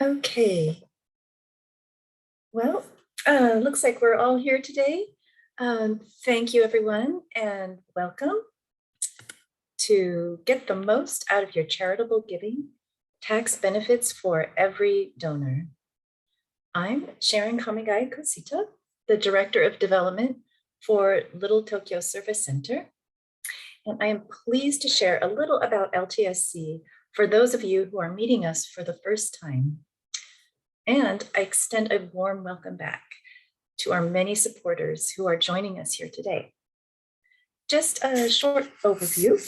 Okay, well, looks like we're all here today. Thank you, everyone, and welcome to Get the Most Out of Your Charitable Giving, Tax Benefits for Every Donor. I'm Sharon Kamigai Kosita, the Director of Development for Little Tokyo Service Center, and I am pleased to share a little about LTSC for those of you who are meeting us for the first time. And I extend a warm welcome back to our many supporters who are joining us here today. Just a short overview.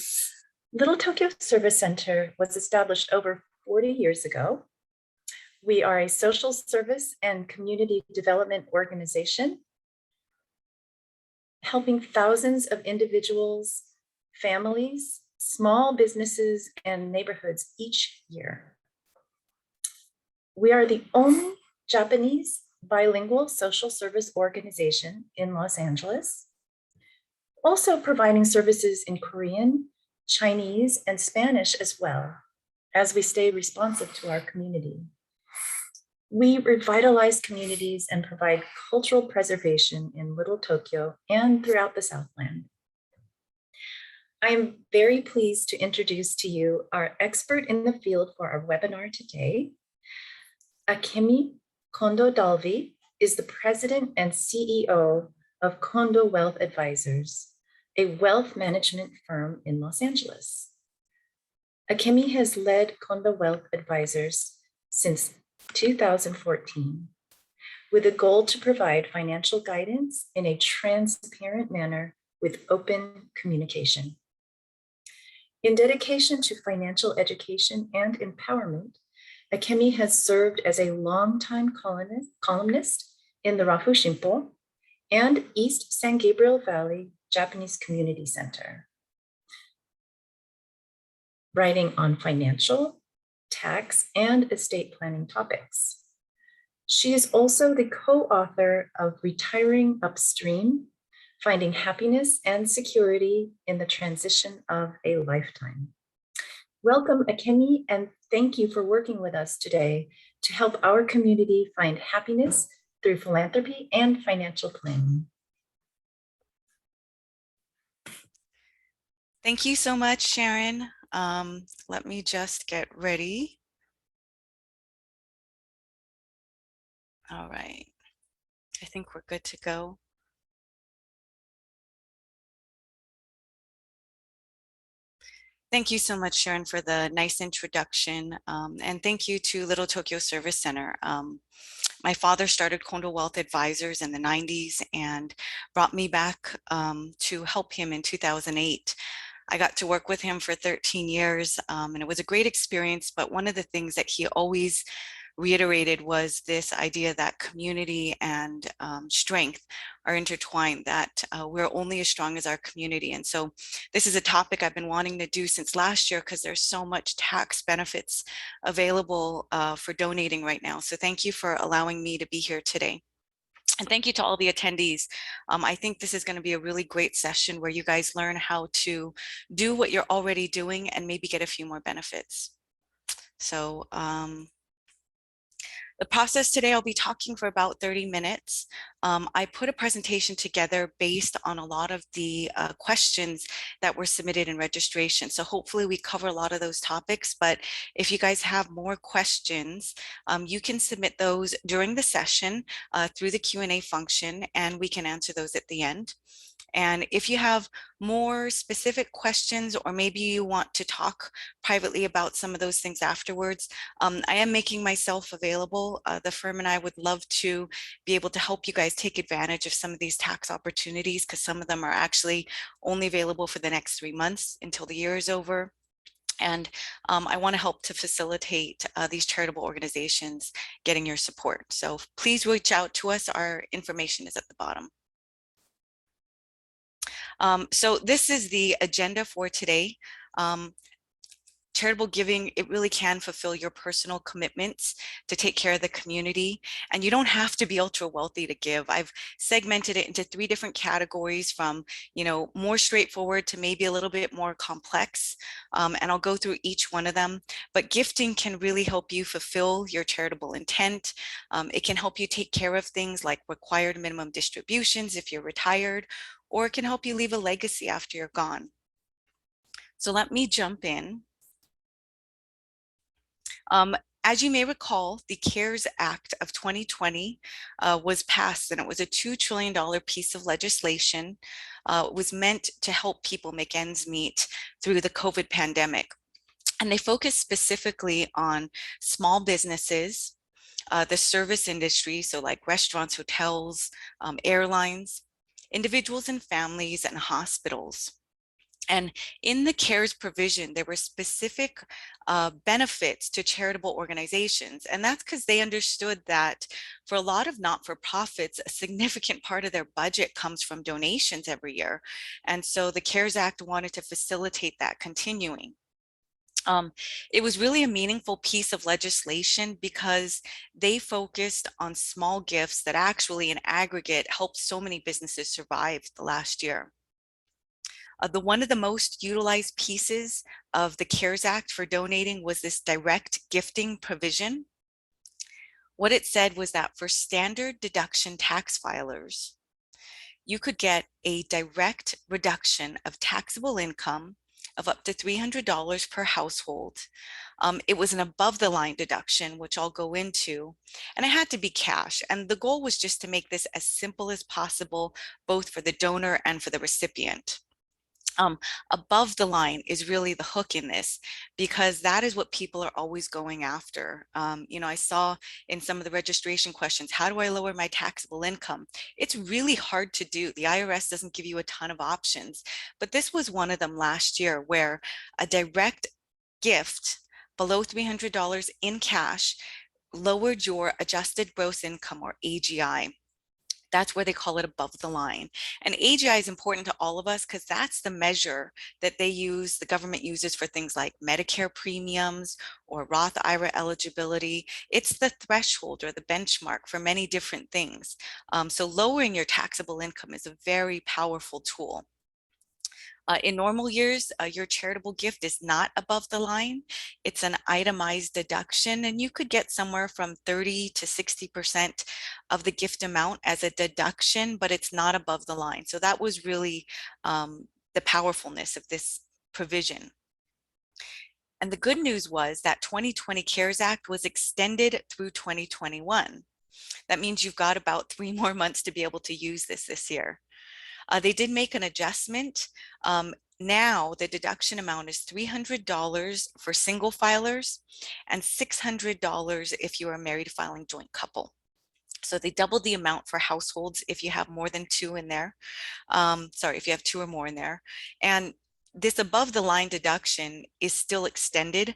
Little Tokyo Service Center was established over 40 years ago. We are a social service and community development organization helping thousands of individuals, families, small businesses, and neighborhoods each year. We are the only Japanese bilingual social service organization in Los Angeles, also providing services in Korean, Chinese, and Spanish as well, as we stay responsive to our community. We revitalize communities and provide cultural preservation in Little Tokyo and throughout the Southland. I am very pleased to introduce to you our expert in the field for our webinar today. Akemi Kondo Dalvi is the president and CEO of Kondo Wealth Advisors, a wealth management firm in Los Angeles. Akemi has led Kondo Wealth Advisors since 2014, with a goal to provide financial guidance in a transparent manner with open communication. In dedication to financial education and empowerment, Akemi has served as a longtime columnist in the Rafu Shimpo and East San Gabriel Valley Japanese Community Center, writing on financial, tax, and estate planning topics. She is also the co-author of Retiring Upstream, Finding Happiness and Security in the Transition of a Lifetime. Welcome, Akemi, and thank you for working with us today to help our community find happiness through philanthropy and financial planning. Thank you so much, Sharon. Let me just get ready. All right, I think we're good to go. Thank you so much, Sharon, for the nice introduction. And thank you to Little Tokyo Service Center. My father started Kondo Wealth Advisors in the 90s and brought me back to help him in 2008. I got to work with him for 13 years and it was a great experience, but one of the things that he always reiterated was this idea that community and strength are intertwined, that we're only as strong as our community. And so this is a topic I've been wanting to do since last year because there's so much tax benefits available for donating right now. So thank you for allowing me to be here today. And thank you to all the attendees. I think this is going to be a really great session where you guys learn how to do what you're already doing and maybe get a few more benefits. So the process today, I'll be talking for about 30 minutes. I put a presentation together based on a lot of the questions that were submitted in registration. So hopefully we cover a lot of those topics, but if you guys have more questions, you can submit those during the session through the Q&A function, and we can answer those at the end. And if you have more specific questions, or maybe you want to talk privately about some of those things afterwards, I am making myself available. The firm and I would love to be able to help you guys take advantage of some of these tax opportunities, because some of them are actually only available for the next 3 months until the year is over. And I want to help to facilitate these charitable organizations getting your support. So please reach out to us. Our information is at the bottom. So this is the agenda for today. charitable giving, it really can fulfill your personal commitments to take care of the community. And you don't have to be ultra wealthy to give. I've segmented it into 3 different categories, from, more straightforward to maybe a little bit more complex. And I'll go through each one of them. But gifting can really help you fulfill your charitable intent. It can help you take care of things like required minimum distributions if you're retired, or it can help you leave a legacy after you're gone. So let me jump in. As you may recall, the CARES Act of 2020 was passed, and it was a $2 trillion piece of legislation. It was meant to help people make ends meet through the COVID pandemic. And they focused specifically on small businesses, the service industry, so like restaurants, hotels, airlines, individuals and families, and hospitals. And in the CARES provision, there were specific benefits to charitable organizations. And that's because they understood that for a lot of not-for-profits, a significant part of their budget comes from donations every year. And so the CARES Act wanted to facilitate that continuing. It was really a meaningful piece of legislation because they focused on small gifts that actually in aggregate helped so many businesses survive the last year. One of the most utilized pieces of the CARES Act for donating was this direct gifting provision. What it said was that for standard deduction tax filers, you could get a direct reduction of taxable income of up to $300 per household. It was an above the line deduction, which I'll go into, and it had to be cash. And the goal was just to make this as simple as possible, both for the donor and for the recipient. Above the line is really the hook in this, because that is what people are always going after. I saw in some of the registration questions, how do I lower my taxable income? It's really hard to do. The IRS doesn't give you a ton of options, but this was one of them last year, where a direct gift below $300 in cash lowered your adjusted gross income, or AGI. That's where they call it above the line. And AGI is important to all of us because that's the measure that the government uses for things like Medicare premiums or Roth IRA eligibility. It's the threshold or the benchmark for many different things. So lowering your taxable income is a very powerful tool. In normal years, your charitable gift is not above the line. It's an itemized deduction, and you could get somewhere from 30 to 60% of the gift amount as a deduction, but it's not above the line. So that was really the powerfulness of this provision. And the good news was that 2020 CARES Act was extended through 2021. That means you've got about 3 more months to be able to use this year. They did make an adjustment. Now the deduction amount is $300 for single filers and $600 if you are a married filing joint couple. So they doubled the amount for households if you have more than 2 in there. If you have 2 or more in there. And this above the line deduction is still extended.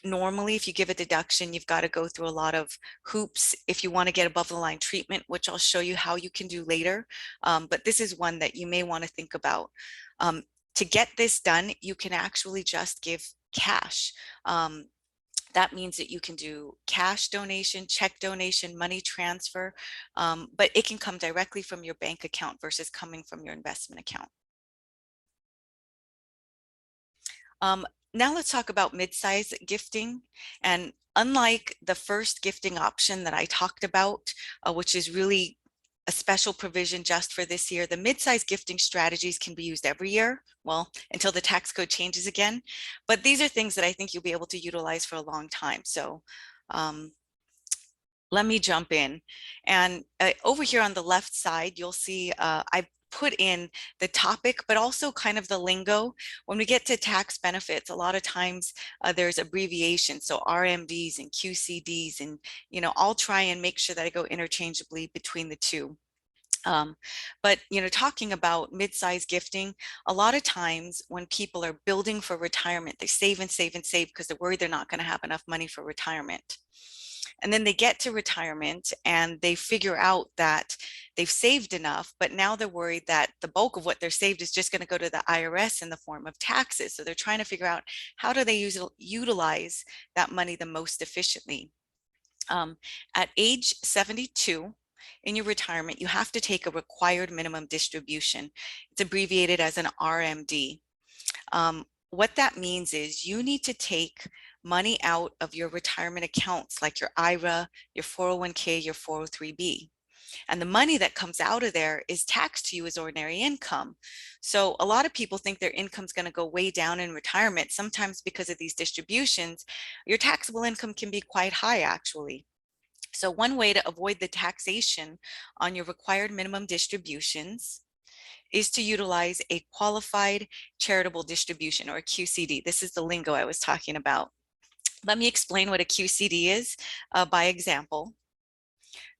Normally, if you give a deduction, you've got to go through a lot of hoops if you want to get above the line treatment, which I'll show you how you can do later. But this is one that you may want to think about. To get this done, you can actually just give cash. That means that you can do cash donation, check donation, money transfer, but it can come directly from your bank account versus coming from your investment account. Now let's talk about mid-size gifting. And unlike the first gifting option that I talked about, which is really a special provision just for this year, the mid-size gifting strategies can be used every year, well, until the tax code changes again. But these are things that I think you'll be able to utilize for a long time. So let me jump in. And over here on the left side, you'll see I've put in the topic, but also kind of the lingo. When we get to tax benefits, a lot of times there's abbreviations, so RMDs and QCDs, and I'll try and make sure that I go interchangeably between the two. But talking about mid-size gifting, a lot of times when people are building for retirement, they save and save and save because they're worried they're not going to have enough money for retirement. And then they get to retirement and they figure out that they've saved enough, but now they're worried that the bulk of what they're saved is just going to go to the IRS in the form of taxes. So they're trying to figure out how do they utilize that money the most efficiently. At age 72, in your retirement, you have to take a required minimum distribution. It's abbreviated as an RMD. What that means is you need to take money out of your retirement accounts like your IRA, your 401k, your 403b. And the money that comes out of there is taxed to you as ordinary income. So a lot of people think their income is going to go way down in retirement. Sometimes because of these distributions, your taxable income can be quite high actually. So one way to avoid the taxation on your required minimum distributions is to utilize a qualified charitable distribution, or a QCD. This is the lingo I was talking about. Let me explain what a QCD is by example.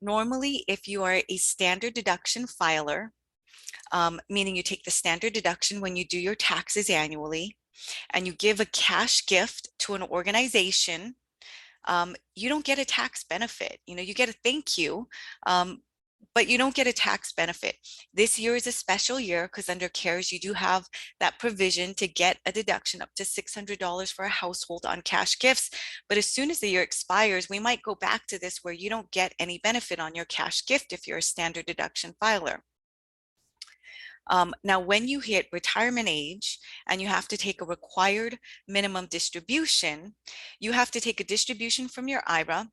Normally, if you are a standard deduction filer, meaning you take the standard deduction when you do your taxes annually, and you give a cash gift to an organization, you don't get a tax benefit. You get a thank you, but you don't get a tax benefit. This year is a special year because under CARES, you do have that provision to get a deduction up to $600 for a household on cash gifts. But as soon as the year expires, we might go back to this where you don't get any benefit on your cash gift if you're a standard deduction filer. Now, when you hit retirement age and you have to take a required minimum distribution, you have to take a distribution from your IRA.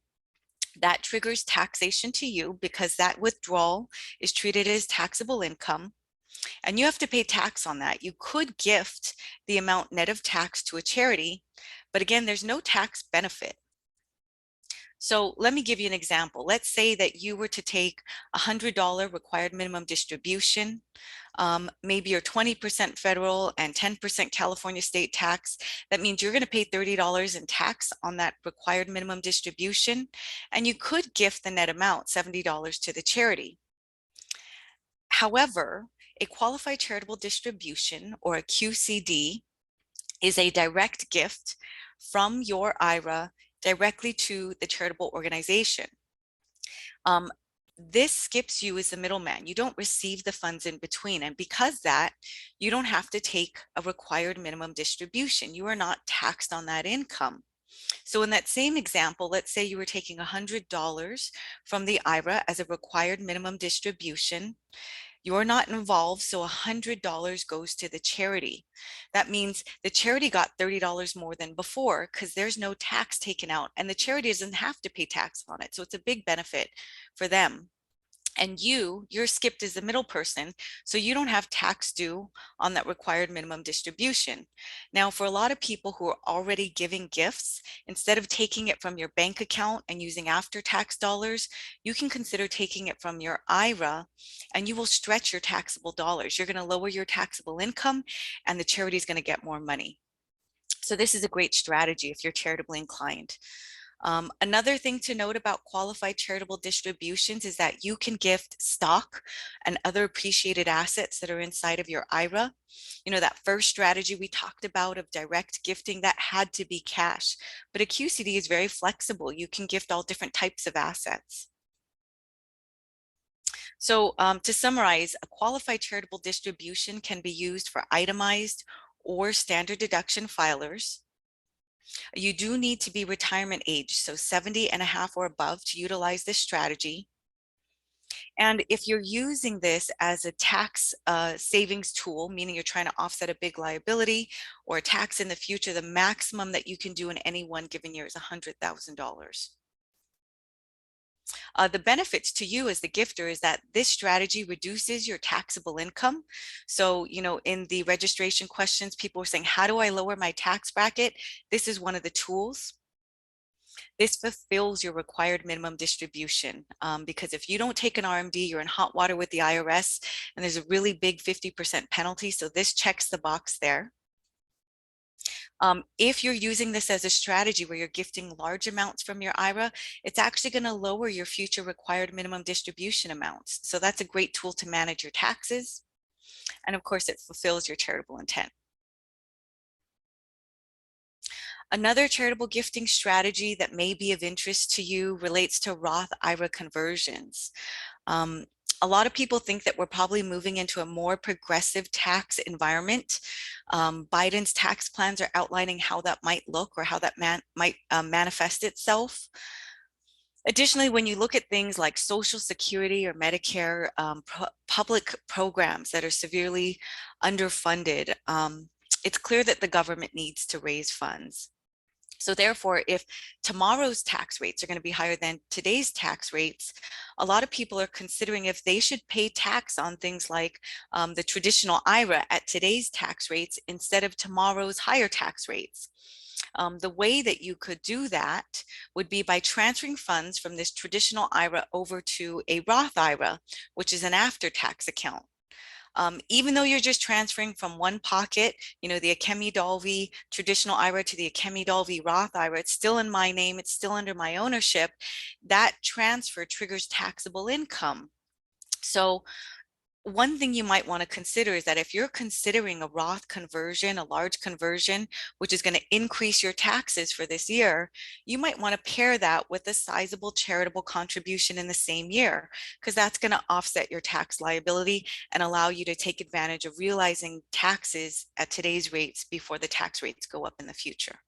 That triggers taxation to you because that withdrawal is treated as taxable income, and you have to pay tax on that. You could gift the amount net of tax to a charity, but again, there's no tax benefit. So let me give you an example. Let's say that you were to take a $100 required minimum distribution. Maybe you're 20% federal and 10% California state tax. That means you're going to pay $30 in tax on that required minimum distribution. And you could gift the net amount, $70 to the charity. However, a qualified charitable distribution, or a QCD, is a direct gift from your IRA directly to the charitable organization. This skips you as the middleman. You don't receive the funds in between. And because that, you don't have to take a required minimum distribution. You are not taxed on that income. So in that same example, let's say you were taking $100 from the IRA as a required minimum distribution. You're not involved, so $100 goes to the charity. That means the charity got $30 more than before because there's no tax taken out, and the charity doesn't have to pay tax on it. So it's a big benefit for them. And you're skipped as the middle person, so you don't have tax due on that required minimum distribution. Now, for a lot of people who are already giving gifts, instead of taking it from your bank account and using after-tax dollars, you can consider taking it from your IRA, and you will stretch your taxable dollars. You're going to lower your taxable income, and the charity is going to get more money. So this is a great strategy if you're charitably inclined. Another thing to note about qualified charitable distributions is that you can gift stock and other appreciated assets that are inside of your IRA. That first strategy we talked about of direct gifting, that had to be cash, but a QCD is very flexible. You can gift all different types of assets. So to summarize, a qualified charitable distribution can be used for itemized or standard deduction filers. You do need to be retirement age, so 70 and a half or above, to utilize this strategy. And if you're using this as a tax savings tool, meaning you're trying to offset a big liability or a tax in the future, the maximum that you can do in any one given year is $100,000. The benefits to you as the gifter is that this strategy reduces your taxable income. So, in the registration questions, people were saying, how do I lower my tax bracket? This is one of the tools. This fulfills your required minimum distribution because if you don't take an RMD, you're in hot water with the IRS, and there's a really big 50% penalty. So this checks the box there. If you're using this as a strategy where you're gifting large amounts from your IRA, it's actually going to lower your future required minimum distribution amounts. So that's a great tool to manage your taxes. And of course, it fulfills your charitable intent. Another charitable gifting strategy that may be of interest to you relates to Roth IRA conversions. Um, a lot of people think that we're probably moving into a more progressive tax environment. Biden's tax plans are outlining how that might look or how that might manifest itself. Additionally, when you look at things like Social Security or Medicare, public programs that are severely underfunded, it's clear that the government needs to raise funds. So therefore, if tomorrow's tax rates are going to be higher than today's tax rates, a lot of people are considering if they should pay tax on things like the traditional IRA at today's tax rates instead of tomorrow's higher tax rates. The way that you could do that would be by transferring funds from this traditional IRA over to a Roth IRA, which is an after-tax account. Even though you're just transferring from one pocket, the Akemi Dalvi traditional IRA to the Akemi Dalvi Roth IRA, it's still in my name, it's still under my ownership. That transfer triggers taxable income. So one thing you might want to consider is that if you're considering a Roth conversion, a large conversion, which is going to increase your taxes for this year, you might want to pair that with a sizable charitable contribution in the same year, because that's going to offset your tax liability and allow you to take advantage of realizing taxes at today's rates before the tax rates go up in the future.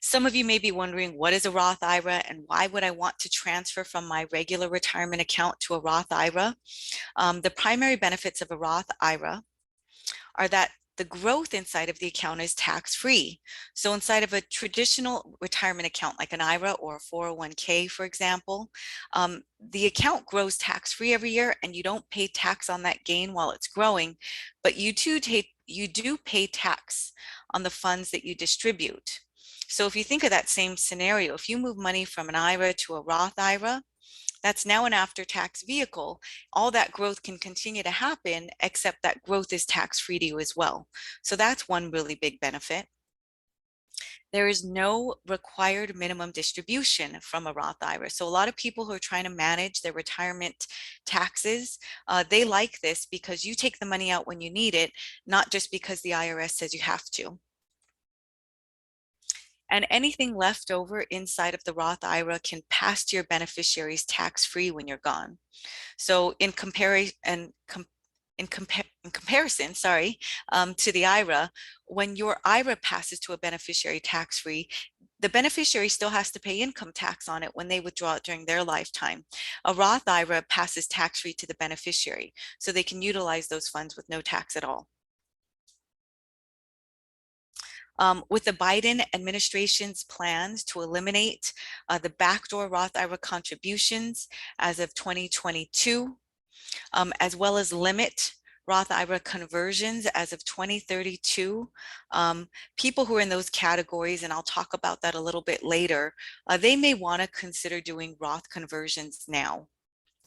Some of you may be wondering, what is a Roth IRA and why would I want to transfer from my regular retirement account to a Roth IRA? The primary benefits of a Roth IRA are that the growth inside of the account is tax-free. So inside of a traditional retirement account like an IRA or a 401k, for example, the account grows tax-free every year and you don't pay tax on that gain while it's growing, but you do pay tax on the funds that you distribute. So if you think of that same scenario, if you move money from an IRA to a Roth IRA, that's now an after-tax vehicle. All that growth can continue to happen, except that growth is tax-free to you as well. So that's one really big benefit. There is no required minimum distribution from a Roth IRA. So a lot of people who are trying to manage their retirement taxes, they like this because you take the money out when you need it, not just because the IRS says you have to. And anything left over inside of the Roth IRA can pass to your beneficiaries tax-free when you're gone. So in comparison, to the IRA, when your IRA passes to a beneficiary tax-free, the beneficiary still has to pay income tax on it when they withdraw it during their lifetime. A Roth IRA passes tax-free to the beneficiary, so they can utilize those funds with no tax at all. With the Biden administration's plans to eliminate the backdoor Roth IRA contributions as of 2022, as well as limit Roth IRA conversions as of 2032. People who are in those categories, and I'll talk about that a little bit later, they may want to consider doing Roth conversions now.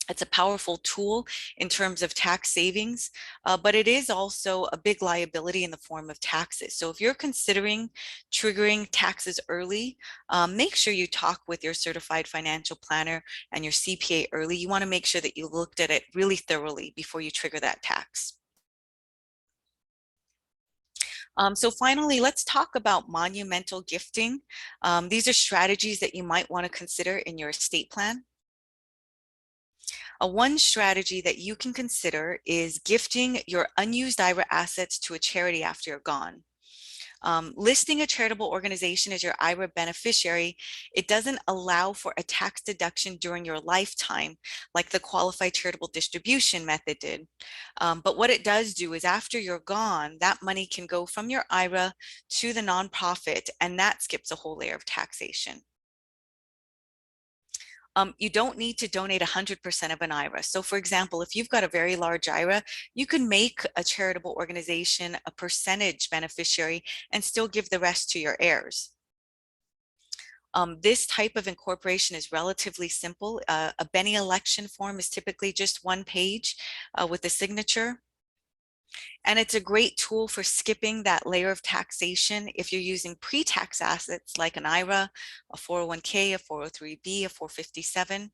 It's a powerful tool in terms of tax savings, but it is also a big liability in the form of taxes. So if you're considering triggering taxes early, make sure you talk with your certified financial planner and your CPA early. You want to make sure that you looked at it really thoroughly before you trigger that tax. So finally, let's talk about monumental gifting. These are strategies that you might want to consider in your estate plan. One strategy that you can consider is gifting your unused IRA assets to a charity after you're gone. Listing a charitable organization as your IRA beneficiary, it doesn't allow for a tax deduction during your lifetime like the qualified charitable distribution method did. But what it does do is after you're gone, that money can go from your IRA to the nonprofit, and that skips a whole layer of taxation. You don't need to donate 100% of an IRA. So for example, if you've got a very large IRA, you can make a charitable organization a percentage beneficiary and still give the rest to your heirs. This type of incorporation is relatively simple. A Benny election form is typically just one page with a signature. And it's a great tool for skipping that layer of taxation if you're using pre-tax assets like an IRA, a 401k, a 403b, a 457.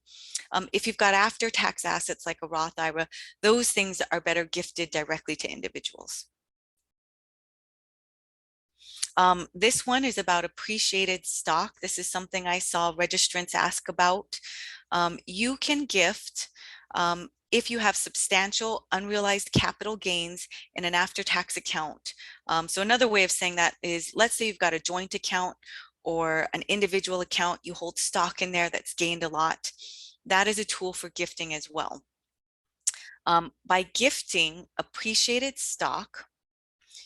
If you've got after-tax assets like a Roth IRA, those things are better gifted directly to individuals. This one is about appreciated stock. This is something I saw registrants ask about. You can gift if you have substantial unrealized capital gains in an after-tax account. So another way of saying that is, let's say you've got a joint account or an individual account, you hold stock in there that's gained a lot. That is a tool for gifting as well. By gifting appreciated stock,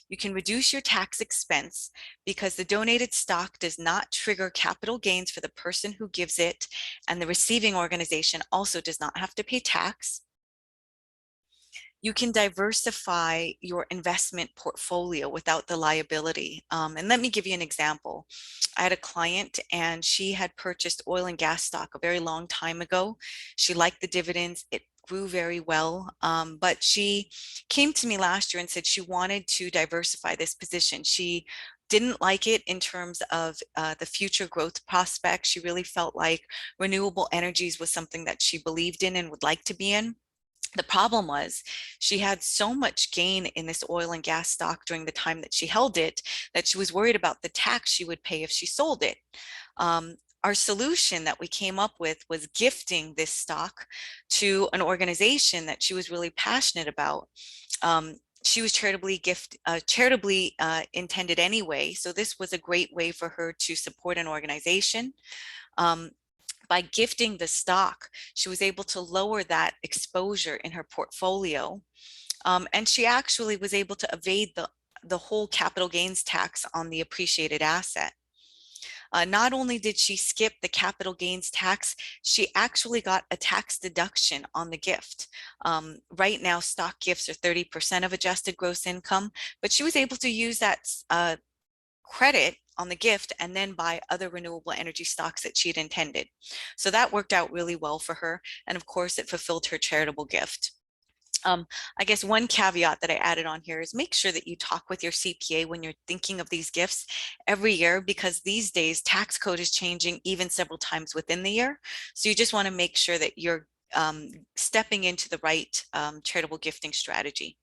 you can reduce your tax expense because the donated stock does not trigger capital gains for the person who gives it, and the receiving organization also does not have to pay tax. You can diversify your investment portfolio without the liability. And let me give you an example. I had a client and she had purchased oil and gas stock a very long time ago. She liked the dividends. It grew very well. But she came to me last year and said she wanted to diversify this position. She didn't like it in terms of the future growth prospects. She really felt like renewable energies was something that she believed in and would like to be in. The problem was she had so much gain in this oil and gas stock during the time that she held it that she was worried about the tax she would pay if she sold it. Our solution that we came up with was gifting this stock to an organization that she was really passionate about. She was charitably intended anyway, so this was a great way for her to support an organization. By gifting the stock, she was able to lower that exposure in her portfolio. And she actually was able to evade the whole capital gains tax on the appreciated asset. Not only did she skip the capital gains tax, she actually got a tax deduction on the gift. Right now, stock gifts are 30% of adjusted gross income, but she was able to use that credit on the gift and then buy other renewable energy stocks that she had intended. So that worked out really well for her. And of course, it fulfilled her charitable gift. I guess one caveat that I added on here is make sure that you talk with your CPA when you're thinking of these gifts every year, because these days tax code is changing even several times within the year. So you just want to make sure that you're stepping into the right charitable gifting strategy.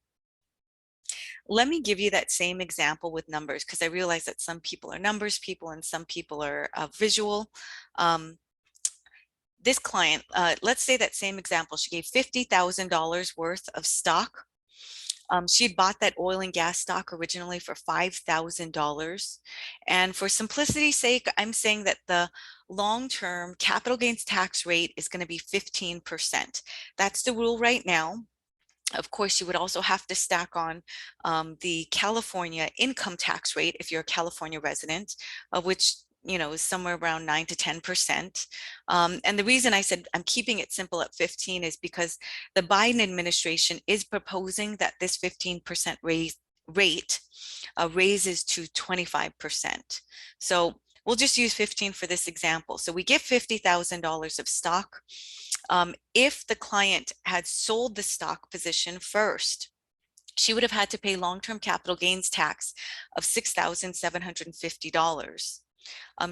Let me give you that same example with numbers, because I realize that some people are numbers people and some people are visual. This client, let's say that same example, she gave $50,000 worth of stock. She had bought that oil and gas stock originally for $5,000. And for simplicity's sake, I'm saying that the long-term capital gains tax rate is going to be 15%. That's the rule right now. Of course, you would also have to stack on the California income tax rate if you're a California resident, of which is somewhere around 9 to 10%. And the reason I said I'm keeping it simple at 15 is because the Biden administration is proposing that this 15% rate raises to 25%. So we'll just use 15 for this example. So we give $50,000 of stock. If the client had sold the stock position first, she would have had to pay long-term capital gains tax of $6,750.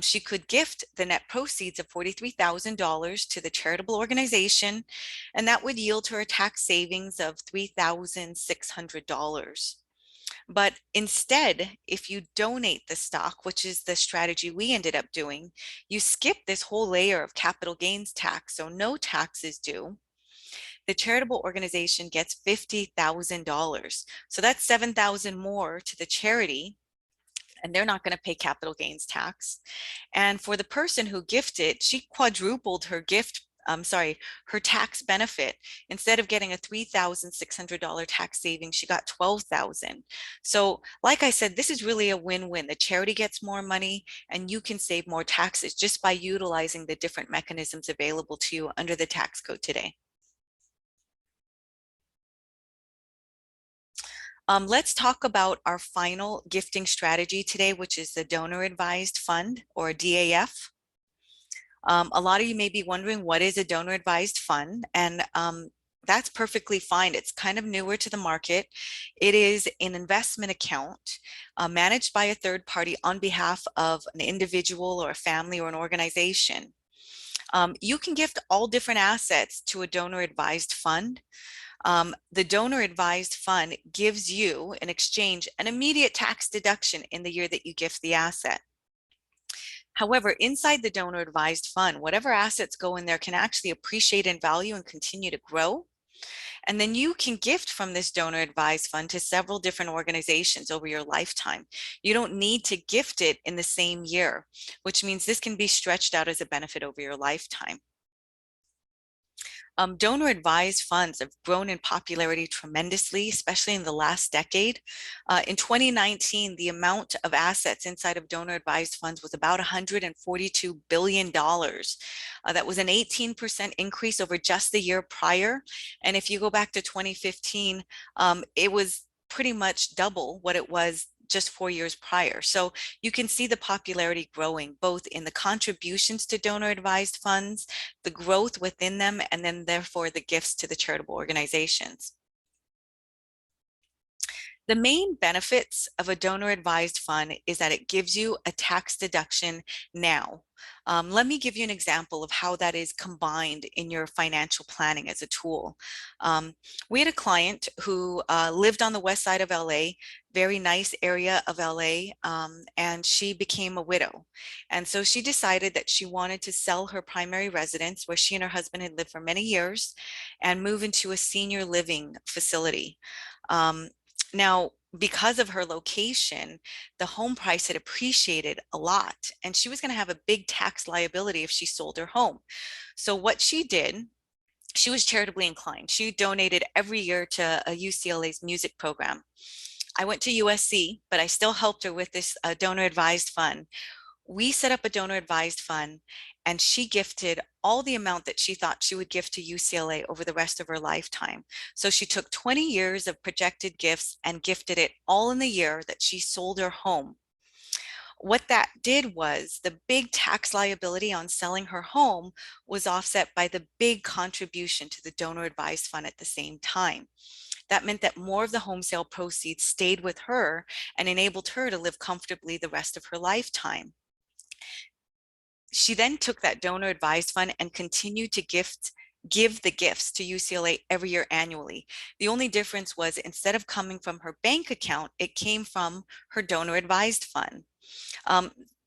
She could gift the net proceeds of $43,000 to the charitable organization, and that would yield her a tax savings of $3,600. But instead, if you donate the stock, which is the strategy we ended up doing, you skip this whole layer of capital gains tax, so no tax is due. The charitable organization gets $50,000. So that's $7,000 more to the charity, and they're not going to pay capital gains tax. And for the person who gifted, she quadrupled her her tax benefit. Instead of getting a $3,600 tax savings, she got $12,000. So like I said, this is really a win-win. The charity gets more money and you can save more taxes just by utilizing the different mechanisms available to you under the tax code today. Let's talk about our final gifting strategy today, which is the donor advised fund, or DAF. A lot of you may be wondering, what is a donor advised fund? And that's perfectly fine. It's kind of newer to the market. It is an investment account managed by a third party on behalf of an individual or a family or an organization. You can gift all different assets to a donor advised fund. The donor advised fund gives you, in exchange, an immediate tax deduction in the year that you gift the asset. However, inside the donor advised fund, whatever assets go in there can actually appreciate in value and continue to grow. And then you can gift from this donor advised fund to several different organizations over your lifetime. You don't need to gift it in the same year, which means this can be stretched out as a benefit over your lifetime. Donor advised funds have grown in popularity tremendously, especially in the last decade. In 2019, the amount of assets inside of donor advised funds was about $142 billion. That was an 18% increase over just the year prior. And if you go back to 2015, it was pretty much double what it was just 4 years prior. So you can see the popularity growing both in the contributions to donor advised funds, the growth within them, and then therefore the gifts to the charitable organizations. The main benefits of a donor advised fund is that it gives you a tax deduction now. Let me give you an example of how that is combined in your financial planning as a tool. We had a client who lived on the west side of LA, very nice area of LA, and she became a widow. And so she decided that she wanted to sell her primary residence where she and her husband had lived for many years and move into a senior living facility. Now, because of her location, the home price had appreciated a lot, and she was going to have a big tax liability if she sold her home. So what she did, she was charitably inclined. She donated every year to a UCLA's music program. I went to USC, but I still helped her with this donor advised fund. We set up a donor advised fund, and she gifted all the amount that she thought she would give to UCLA over the rest of her lifetime. So she took 20 years of projected gifts and gifted it all in the year that she sold her home. What that did was the big tax liability on selling her home was offset by the big contribution to the donor advised fund at the same time. That meant that more of the home sale proceeds stayed with her and enabled her to live comfortably the rest of her lifetime. She then took that donor advised fund and continued to give the gifts to UCLA every year annually. The only difference was instead of coming from her bank account, it came from her donor advised fund.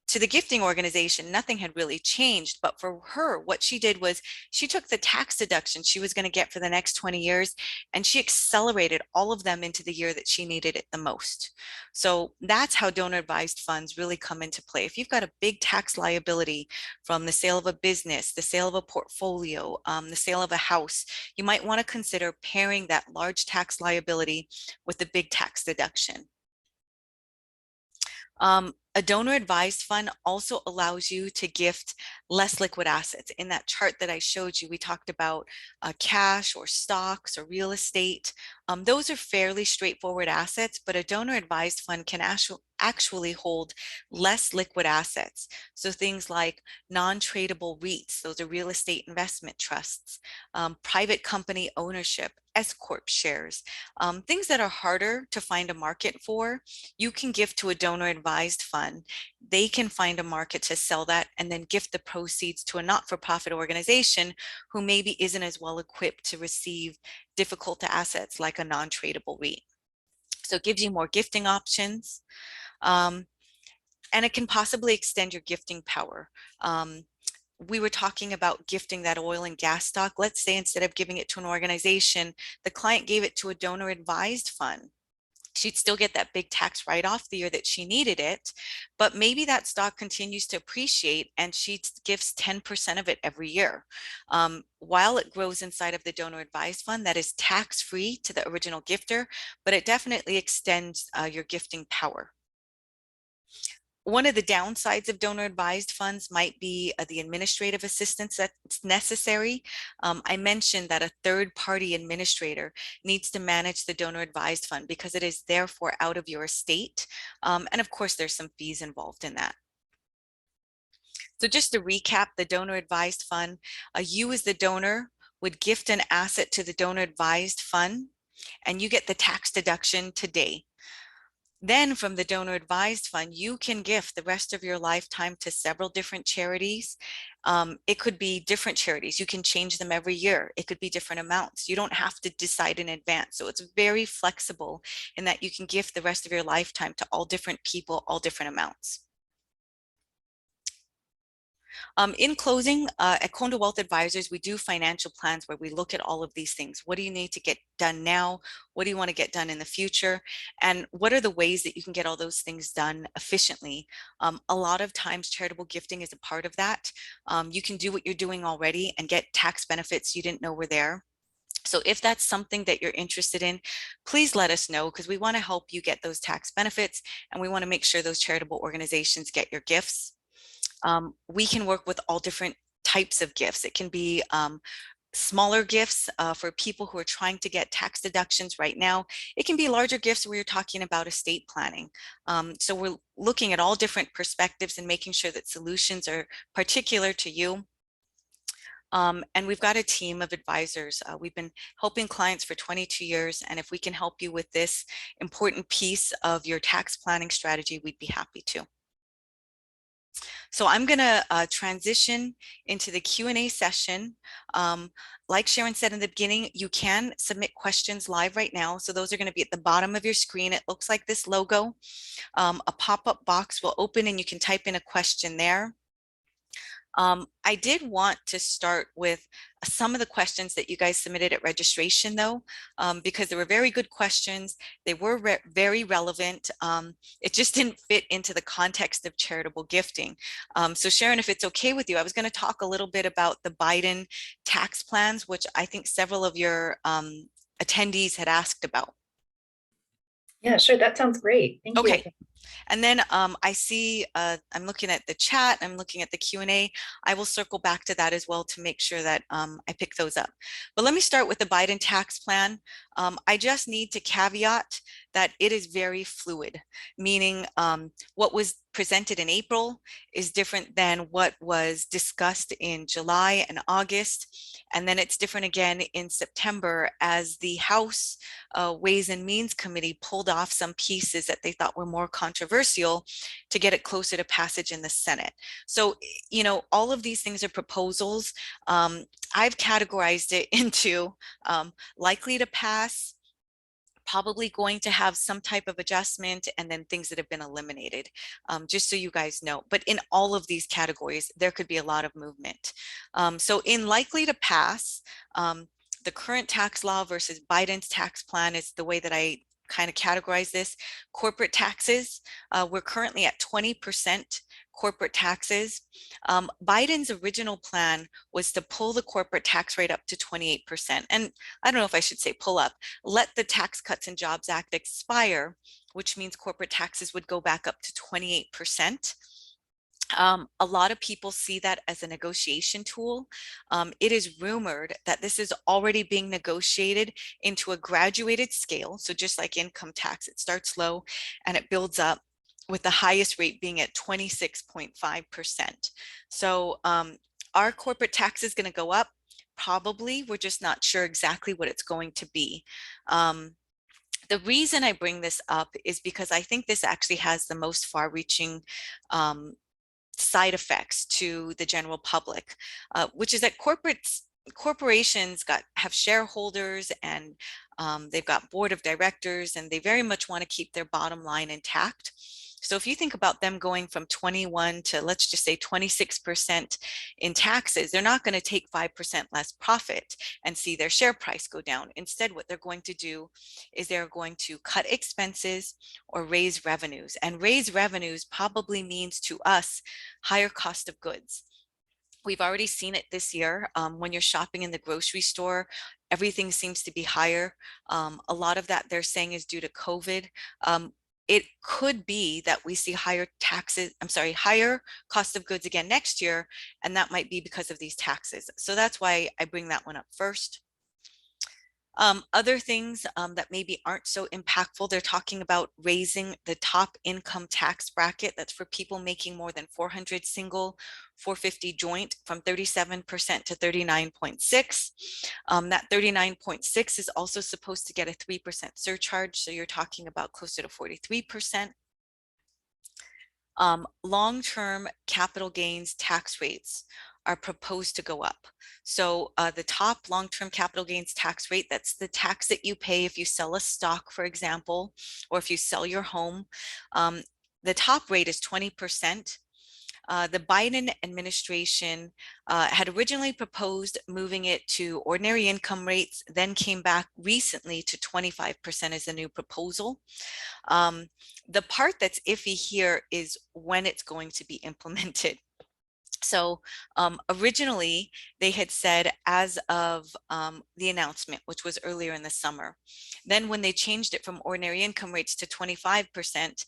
To the gifting organization, nothing had really changed, but for her, what she did was she took the tax deduction she was going to get for the next 20 years and she accelerated all of them into the year that she needed it the most. So that's how donor advised funds really come into play. If you've got a big tax liability from the sale of a business, the sale of a portfolio, the sale of a house, you might want to consider pairing that large tax liability with the big tax deduction. A donor advised fund also allows you to gift less liquid assets. In that chart that I showed you, we talked about cash or stocks or real estate. Those are fairly straightforward assets, but a donor advised fund can actually hold less liquid assets. So things like non-tradable REITs, those are real estate investment trusts, private company ownership, S Corp shares, things that are harder to find a market for, you can gift to a donor advised fund. They can find a market to sell that and then gift the proceeds to a not-for-profit organization who maybe isn't as well equipped to receive difficult assets like a non-tradable REIT. So it gives you more gifting options, and it can possibly extend your gifting power. We were talking about gifting that oil and gas stock. Let's say instead of giving it to an organization, the client gave it to a donor advised fund. She'd still get that big tax write-off the year that she needed it, but maybe that stock continues to appreciate and she gives 10% of it every year. While it grows inside of the donor advised fund, that is tax-free to the original gifter, but it definitely extends your gifting power. One of the downsides of donor advised funds might be the administrative assistance that's necessary. I mentioned that a third party administrator needs to manage the donor advised fund because it is therefore out of your estate. And of course, there's some fees involved in that. So just to recap the donor advised fund, you as the donor would gift an asset to the donor advised fund and you get the tax deduction today. Then from the donor advised fund, you can gift the rest of your lifetime to several different charities. It could be different charities. You can change them every year. It could be different amounts. You don't have to decide in advance. So it's very flexible in that you can gift the rest of your lifetime to all different people, all different amounts. In closing, at Condo Wealth Advisors, we do financial plans where we look at all of these things. What do you need to get done now? What do you want to get done in the future? And what are the ways that you can get all those things done efficiently? A lot of times charitable gifting is a part of that. You can do what you're doing already and get tax benefits you didn't know were there. So if that's something that you're interested in, please let us know, because we want to help you get those tax benefits, and we want to make sure those charitable organizations get your gifts. We can work with all different types of gifts. It can be smaller gifts for people who are trying to get tax deductions right now. It can be larger gifts where you're talking about estate planning. So we're looking at all different perspectives and making sure that solutions are particular to you. And we've got a team of advisors. We've been helping clients for 22 years. And if we can help you with this important piece of your tax planning strategy, we'd be happy to. So I'm going to transition into the Q&A session. Like Sharon said in the beginning, you can submit questions live right now. So those are going to be at the bottom of your screen. It looks like this logo. A pop-up box will open and you can type in a question there. I did want to start with some of the questions that you guys submitted at registration, though, because they were very good questions. They were very relevant. It just didn't fit into the context of charitable gifting. So Sharon, if it's okay with you, I was going to talk a little bit about the Biden tax plans, which I think several of your attendees had asked about. Yeah, sure. That sounds great. Thank you. Okay. And then I see, I'm looking at the chat, I'm looking at the Q&A. I will circle back to that as well to make sure that I pick those up. But let me start with the Biden tax plan. I just need to caveat that it is very fluid, meaning what was presented in April is different than what was discussed in July and August. And then it's different again in September as the House Ways and Means Committee pulled off some pieces that they thought were more controversial to get it closer to passage in the Senate. So, you know, all of these things are proposals. I've categorized it into likely to pass, probably going to have some type of adjustment, and then things that have been eliminated, just so you guys know. But in all of these categories, there could be a lot of movement. So in likely to pass, the current tax law versus Biden's tax plan is the way that I kind of categorize this. Corporate taxes, we're currently at 20% corporate taxes. Biden's original plan was to pull the corporate tax rate up to 28%. And I don't know if I should say pull up, let the Tax Cuts and Jobs Act expire, which means corporate taxes would go back up to 28%. A lot of people see that as a negotiation tool. It is rumored that this is already being negotiated into a graduated scale. So just like income tax, it starts low and it builds up, with the highest rate being at 26.5%. So our corporate tax is going to go up. Probably, we're just not sure exactly what it's going to be. The reason I bring this up is because I think this actually has the most far-reaching side effects to the general public, which is that corporations have shareholders, and they've got board of directors, and they very much want to keep their bottom line intact. So if you think about them going from 21 to, let's just say, 26% in taxes, they're not going to take 5% less profit and see their share price go down. Instead, what they're going to do is they're going to cut expenses or raise revenues. And raise revenues probably means to us higher cost of goods. We've already seen it this year. When you're shopping in the grocery store, everything seems to be higher. A lot of that they're saying is due to COVID. It could be that we see higher cost of goods again next year, and that might be because of these taxes. So that's why I bring that one up first. Other things that maybe aren't so impactful, they're talking about raising the top income tax bracket. That's for people making more than 400 single, 450 joint, from 37% to 39.6. That 39.6 is also supposed to get a 3% surcharge. So you're talking about closer to 43%. Long-term capital gains tax rates are proposed to go up. So the top long-term capital gains tax rate, that's the tax that you pay if you sell a stock, for example, or if you sell your home. The top rate is 20%. The Biden administration had originally proposed moving it to ordinary income rates, then came back recently to 25% as a new proposal. The part that's iffy here is when it's going to be implemented. So originally they had said as of the announcement, which was earlier in the summer. Then when they changed it from ordinary income rates to 25%,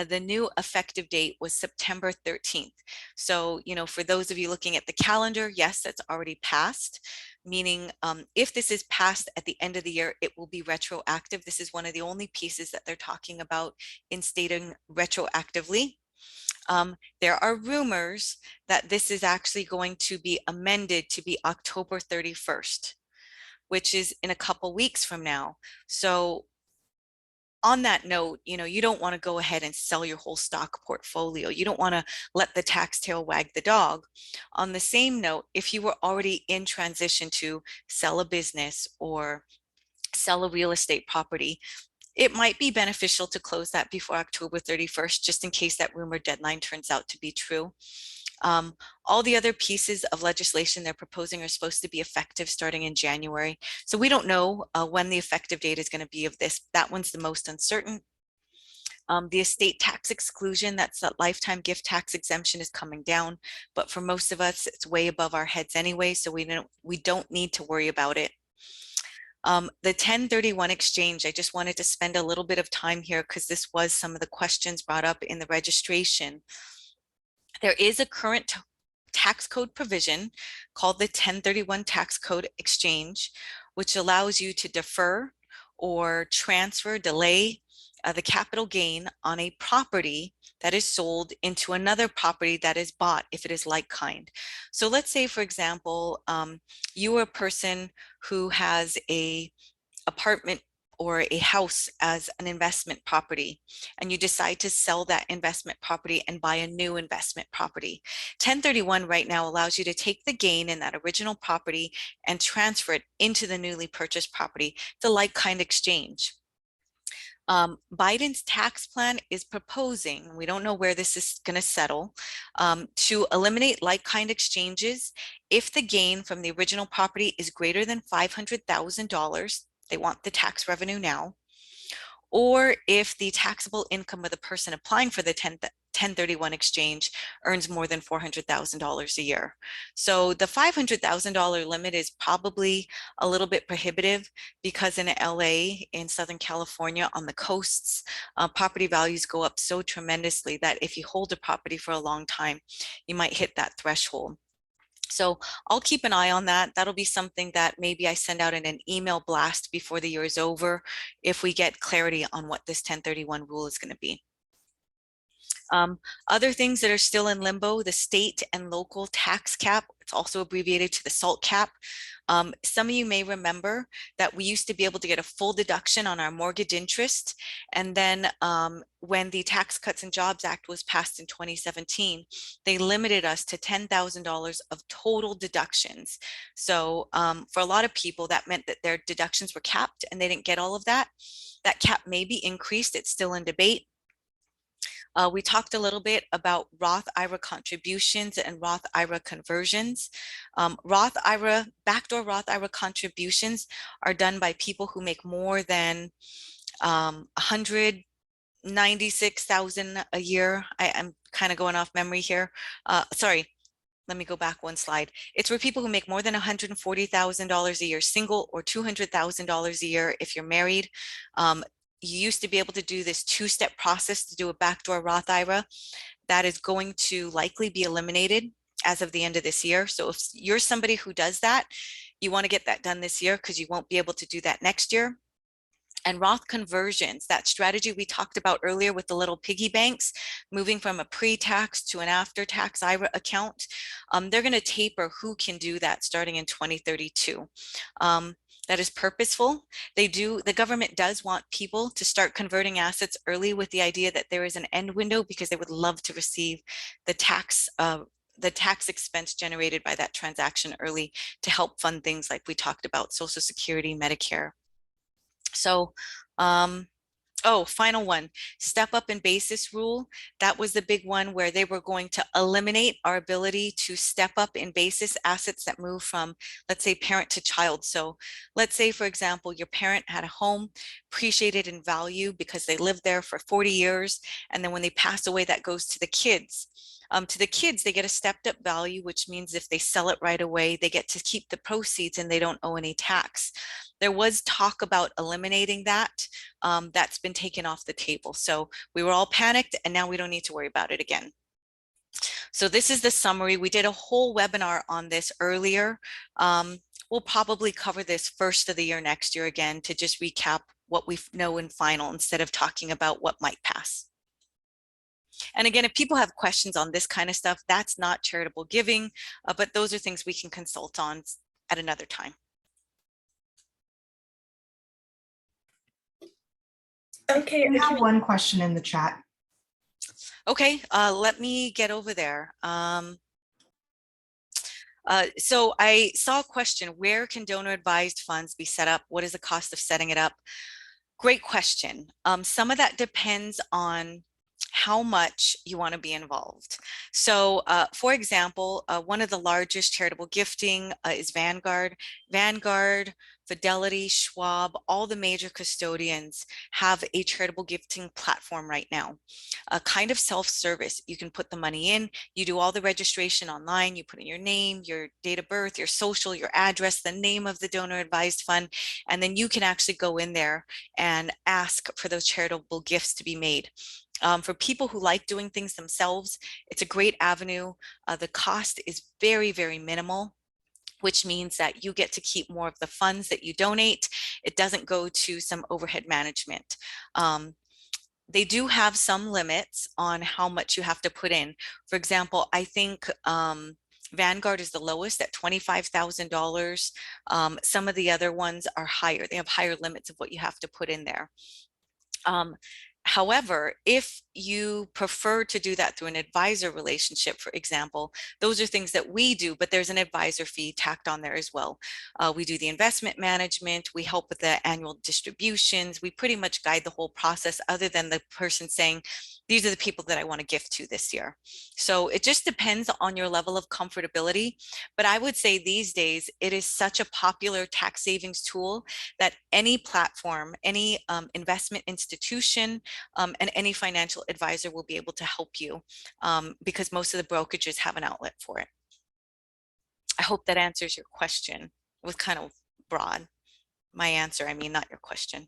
the new effective date was September 13th. So, you know, for those of you looking at the calendar, yes, that's already passed, meaning if this is passed at the end of the year, it will be retroactive. This is one of the only pieces that they're talking about instating retroactively. There are rumors that this is actually going to be amended to be October 31st, which is in a couple weeks from now. So on that note, you know, you don't want to go ahead and sell your whole stock portfolio. You don't want to let the tax tail wag the dog. On the same note, if you were already in transition to sell a business or sell a real estate property, it might be beneficial to close that before October 31st, just in case that rumor deadline turns out to be true. All the other pieces of legislation they're proposing are supposed to be effective starting in January. So we don't know when the effective date is going to be of this. That one's the most uncertain. The estate tax exclusion, that's that lifetime gift tax exemption, is coming down, but for most of us, it's way above our heads anyway, so we don't need to worry about it. The 1031 exchange, I just wanted to spend a little bit of time here because this was some of the questions brought up in the registration. There is a current tax code provision called the 1031 tax code exchange, which allows you to defer or transfer, delay the capital gain on a property that is sold into another property that is bought if it is like kind. So let's say, for example, you are a person who has a apartment or a house as an investment property, and you decide to sell that investment property and buy a new investment property. 1031 right now allows you to take the gain in that original property and transfer it into the newly purchased property. It's a like-kind exchange. Biden's tax plan is proposing, we don't know where this is going to settle, to eliminate like-kind exchanges if the gain from the original property is greater than $500,000. They want the tax revenue now, or if the taxable income of the person applying for the 1031 exchange earns more than $400,000 a year. So the $500,000 limit is probably a little bit prohibitive because in LA, in Southern California, on the coasts, property values go up so tremendously that if you hold a property for a long time, you might hit that threshold. So I'll keep an eye on that. That'll be something that maybe I send out in an email blast before the year is over if we get clarity on what this 1031 rule is going to be. Other things that are still in limbo, the state and local tax cap, it's also abbreviated to the SALT cap. Some of you may remember that we used to be able to get a full deduction on our mortgage interest. And then when the Tax Cuts and Jobs Act was passed in 2017, they limited us to $10,000 of total deductions. So for a lot of people, that meant that their deductions were capped and they didn't get all of that. That cap may be increased. It's still in debate. We talked a little bit about Roth IRA contributions and Roth IRA conversions. Backdoor Roth IRA contributions are done by people who make more than 196,000 a year. I'm kind of going off memory here. Sorry, let me go back one slide. It's for people who make more than $140,000 a year single, or $200,000 a year if you're married. You used to be able to do this two-step process to do a backdoor Roth IRA. That is going to likely be eliminated as of the end of this year. So if you're somebody who does that, you want to get that done this year because you won't be able to do that next year. And Roth conversions, that strategy we talked about earlier with the little piggy banks, moving from a pre-tax to an after-tax IRA account, they're going to taper who can do that starting in 2032. That is purposeful. The government does want people to start converting assets early with the idea that there is an end window because they would love to receive the tax the tax expense generated by that transaction early to help fund things like we talked about, Social Security, Medicare. So, oh, final one, step up in basis rule. That was the big one where they were going to eliminate our ability to step up in basis assets that move from, let's say, parent to child. So let's say, for example, your parent had a home appreciated in value because they lived there for 40 years. And then when they pass away, that goes to the kids. To the kids, they get a stepped up value, which means if they sell it right away, they get to keep the proceeds and they don't owe any tax. There was talk about eliminating that. That's been taken off the table. So we were all panicked and now we don't need to worry about it again. So this is the summary. We did a whole webinar on this earlier. We'll probably cover this first of the year next year again to just recap what we know in final instead of talking about what might pass. And again, if people have questions on this kind of stuff, that's not charitable giving, but those are things we can consult on at another time. Okay. We have one question in the chat. Okay, let me get over there. So I saw a question, where can donor advised funds be set up? What is the cost of setting it up? Great question. Some of that depends on how much you want to be involved. So for example, one of the largest charitable gifting is Vanguard. Vanguard, Fidelity, Schwab, all the major custodians have a charitable gifting platform right now. Kind of self-service. You can put the money in, you do all the registration online, you put in your name, your date of birth, your social, your address, the name of the donor advised fund, and then you can actually go in there and ask for those charitable gifts to be made. For people who like doing things themselves, it's a great avenue. The cost is very, very minimal, which means that you get to keep more of the funds that you donate. It doesn't go to some overhead management. They do have some limits on how much you have to put in. For example, I think Vanguard is the lowest at $25,000. Some of the other ones are higher. They have higher limits of what you have to put in there. However, if you prefer to do that through an advisor relationship, for example, those are things that we do, but there's an advisor fee tacked on there as well. We do the investment management, we help with the annual distributions, we pretty much guide the whole process other than the person saying, these are the people that I want to gift to this year. So it just depends on your level of comfortability. But I would say these days, it is such a popular tax savings tool that any platform, any investment institution, and any financial advisor will be able to help you because most of the brokerages have an outlet for it. I hope that answers your question. It was kind of broad. My answer, I mean, not your question.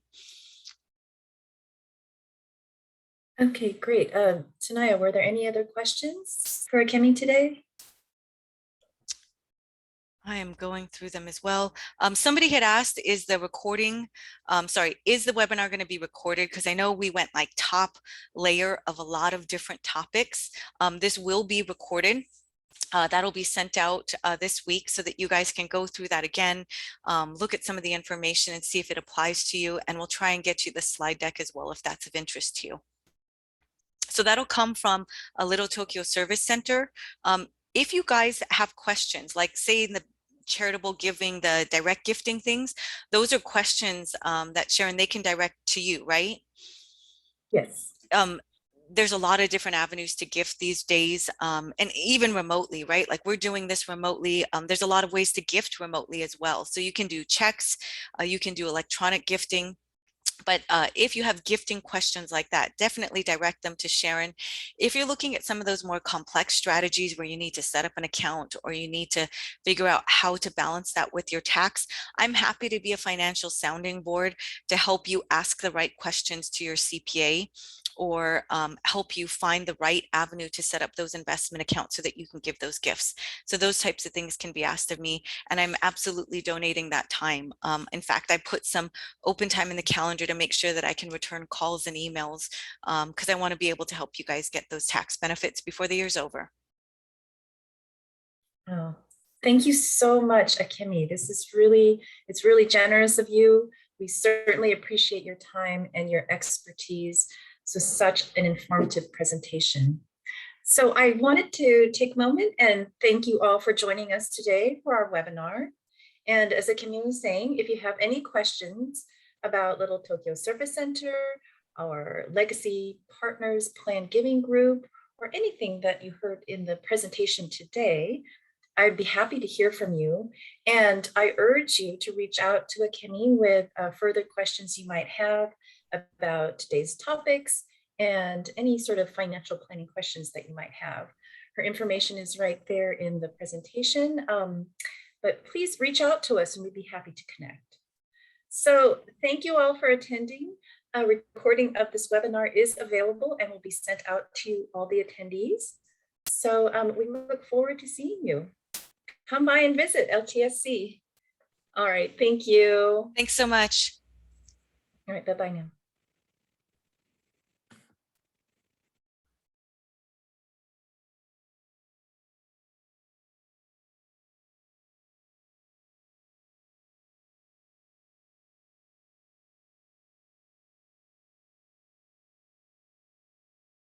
Okay, great. Tanaya, were there any other questions for Kemi today? I am going through them as well. Somebody had asked, is the recording, is the webinar going to be recorded? Because I know we went like top layer of a lot of different topics. This will be recorded. That'll be sent out this week so that you guys can go through that again, look at some of the information and see if it applies to you. And we'll try and get you the slide deck as well if that's of interest to you. So that'll come from a Little Tokyo Service Center. If you guys have questions, like say in the charitable giving, the direct gifting things, those are questions that Sharon, they can direct to you, right? Yes. There's a lot of different avenues to gift these days, and even remotely, right? Like we're doing this remotely. There's a lot of ways to gift remotely as well. So you can do checks, you can do electronic gifting. But if you have gifting questions like that, definitely direct them to Sharon. If you're looking at some of those more complex strategies where you need to set up an account or you need to figure out how to balance that with your tax, I'm happy to be a financial sounding board to help you ask the right questions to your CPA or help you find the right avenue to set up those investment accounts so that you can give those gifts. So those types of things can be asked of me, and I'm absolutely donating that time. In fact, I put some open time in the calendar to make sure that I can return calls and emails because I want to be able to help you guys get those tax benefits before the year's over. Oh, thank you so much, Akemi. It's really generous of you. We certainly appreciate your time and your expertise. So such an informative presentation. So I wanted to take a moment and thank you all for joining us today for our webinar. And as Kimmy was saying, if you have any questions about Little Tokyo Service Center, our Legacy Partners Plan Giving Group, or anything that you heard in the presentation today, I'd be happy to hear from you. And I urge you to reach out to Kimmy with further questions you might have about today's topics and any sort of financial planning questions that you might have. Her information is right there in the presentation, but please reach out to us and we'd be happy to connect. So thank you all for attending. A recording of this webinar is available and will be sent out to all the attendees. So we look forward to seeing you. Come by and visit LTSC. All right, thank you. Thanks so much. All right, bye-bye now.